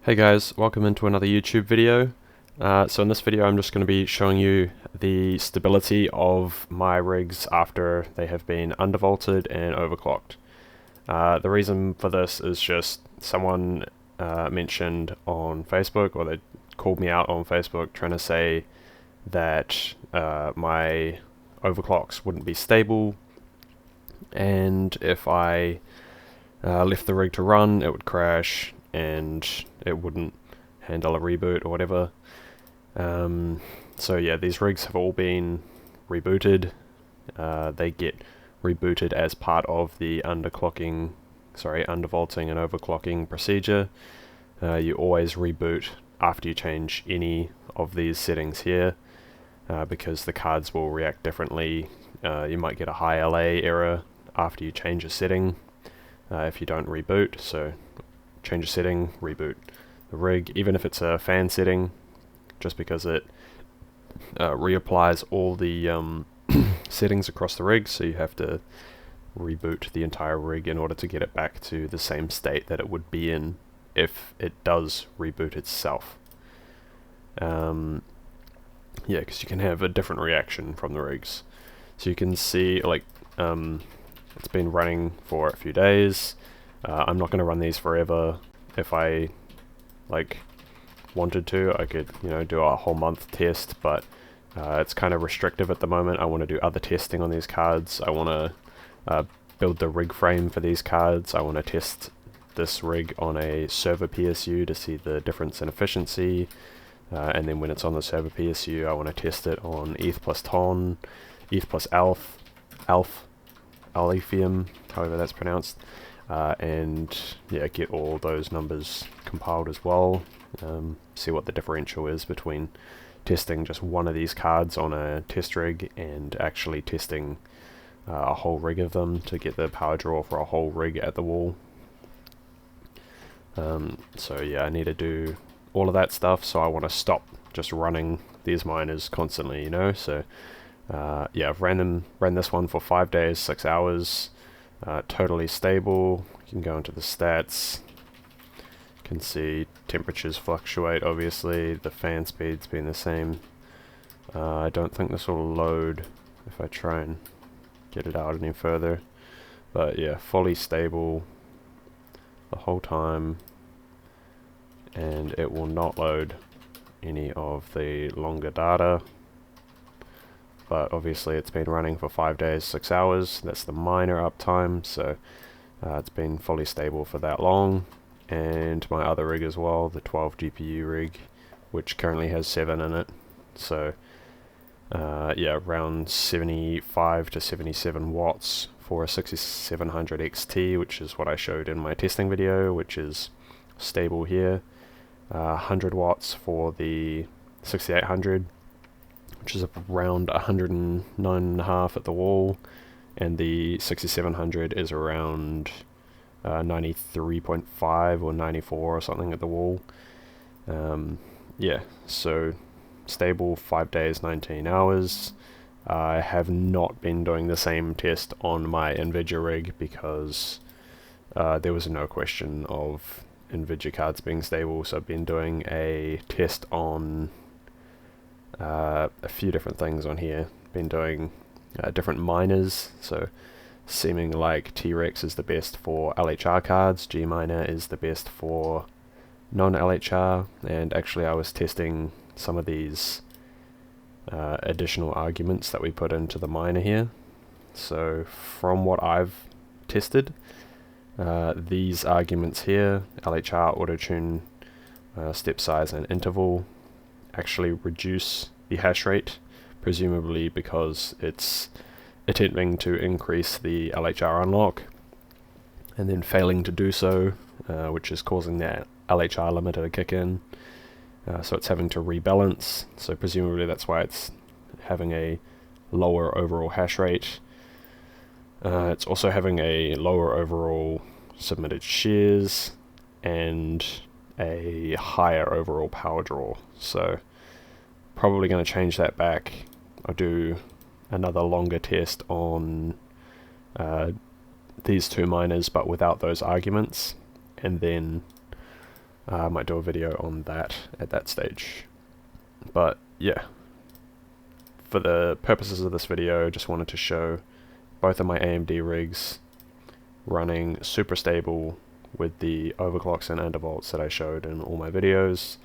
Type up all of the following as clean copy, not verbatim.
Hey guys, welcome into another YouTube video. So in this video I'm just going to be showing you the stability of my rigs after they have been undervolted and overclocked. The reason for this is just someone mentioned on Facebook, or they called me out on Facebook trying to say that my overclocks wouldn't be stable, and if I left the rig to run it would crash and it wouldn't handle a reboot or whatever. So yeah, these rigs have all been rebooted. They get rebooted as part of the undervolting and overclocking procedure. You always reboot after you change any of these settings here, because the cards will react differently. You might get a high LA error after you change a setting if you don't reboot. So change a setting, reboot the rig, even if it's a fan setting, just because it reapplies all the settings across the rig, so you have to reboot the entire rig in order to get it back to the same state that it would be in if it does reboot itself. Yeah, because you can have a different reaction from the rigs. So you can see, like, it's been running for a few days. I'm not going to run these forever. If I wanted to, I could do a whole month test, but it's kind of restrictive at the moment. I want to do other testing on these cards. I want to build the rig frame for these cards. I want to test this rig on a server PSU to see the difference in efficiency, and then when it's on the server PSU I want to test it on ETH plus TON, ETH plus Alphium, however that's pronounced, and yeah, get all those numbers compiled as well. See what the differential is between testing just one of these cards on a test rig and actually testing a whole rig of them to get the power draw for a whole rig at the wall. So yeah, I need to do all of that stuff, so I want to stop just running these miners constantly, so yeah, I've ran this one for 5 days, 6 hours, totally stable. You can go into the stats, you can see temperatures fluctuate, obviously, the fan speed's been the same. I don't think this will load if I try and get it out any further, but yeah, fully stable the whole time, and it will not load any of the longer data. But obviously it's been running for 5 days, 6 hours, that's the miner uptime, so it's been fully stable for that long. And my other rig as well, the 12 GPU rig, which currently has 7 in it, so yeah, around 75 to 77 watts for a 6700 XT, which is what I showed in my testing video, which is stable here. 100 watts for the 6800, which is around 109.5 at the wall, and the 6700 is around 93.5 or 94 or something at the wall. Yeah, so stable 5 days, 19 hours. I have not been doing the same test on my NVIDIA rig because there was no question of NVIDIA cards being stable, so I've been doing a test on a few different things on here. Been doing different miners, so seeming like T-Rex is the best for LHR cards, G-Miner is the best for non-LHR, and actually I was testing some of these additional arguments that we put into the miner here. So from what I've tested, these arguments here, LHR, auto-tune, step size and interval, actually reduce the hash rate, presumably because it's attempting to increase the LHR unlock and then failing to do so, which is causing that LHR limiter to kick in, so it's having to rebalance, so presumably that's why it's having a lower overall hash rate. It's also having a lower overall submitted shares and a higher overall power draw, so probably going to change that back. I'll do another longer test on these two miners but without those arguments, and then I might do a video on that at that stage. But yeah, for the purposes of this video, just wanted to show both of my AMD rigs running super stable with the overclocks and undervolts that I showed in all my videos.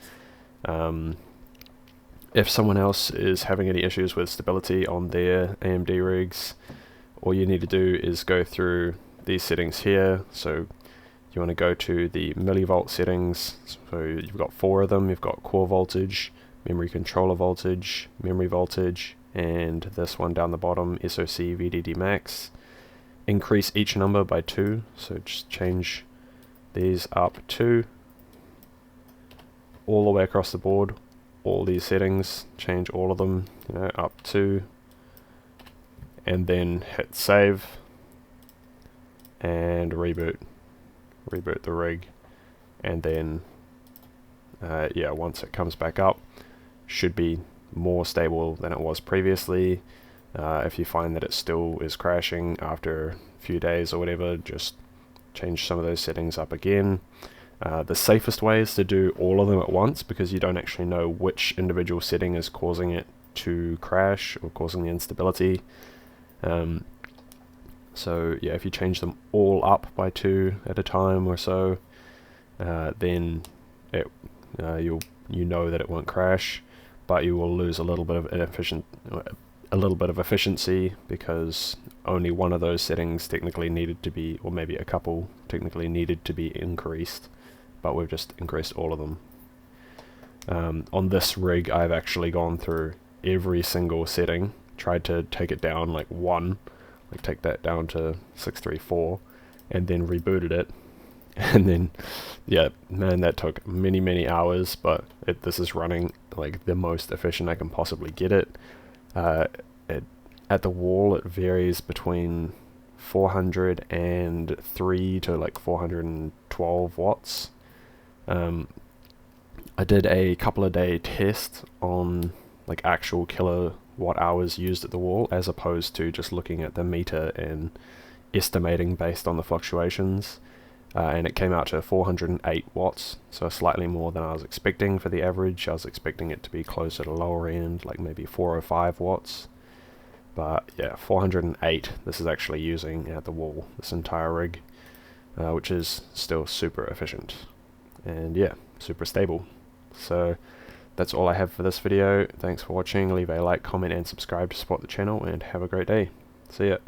If someone else is having any issues with stability on their AMD rigs, all you need to do is go through these settings here. So you want to go to the millivolt settings. So you've got 4 of them. You've got core voltage, memory controller voltage, memory voltage, and this one down the bottom, SoC VDD max. Increase each number by 2, so just change these up 2 all the way across the board. All these settings, change all of them, up 2, and then hit save and reboot the rig, and then yeah, once it comes back up, should be more stable than it was previously. If you find that it still is crashing after a few days or whatever, just change some of those settings up again. The safest way is to do all of them at once, because you don't actually know which individual setting is causing it to crash or causing the instability. So yeah, if you change them all up by 2 at a time or so, then it you know that it won't crash, but you will lose a little bit of efficiency, because only one of those settings technically needed to be, or maybe a couple technically needed to be increased, but we've just increased all of them. On this rig, I've actually gone through every single setting, tried to take it down like 1, like take that down to 634, and then rebooted it. And then, yeah, man, that took many hours, but this is running like the most efficient I can possibly get it. At the wall, it varies between 403 to like 412 watts. I did a couple of day test on like actual kilowatt hours used at the wall, as opposed to just looking at the meter and estimating based on the fluctuations. And it came out to 408 watts, so slightly more than I was expecting for the average. I was expecting it to be closer to lower end, like maybe 405 watts. But yeah, 408 this is actually using at the wall, this entire rig, which is still super efficient. And yeah, super stable. So that's all I have for this video. Thanks for watching. Leave a like, comment, and subscribe to support the channel, and have a great day. See ya.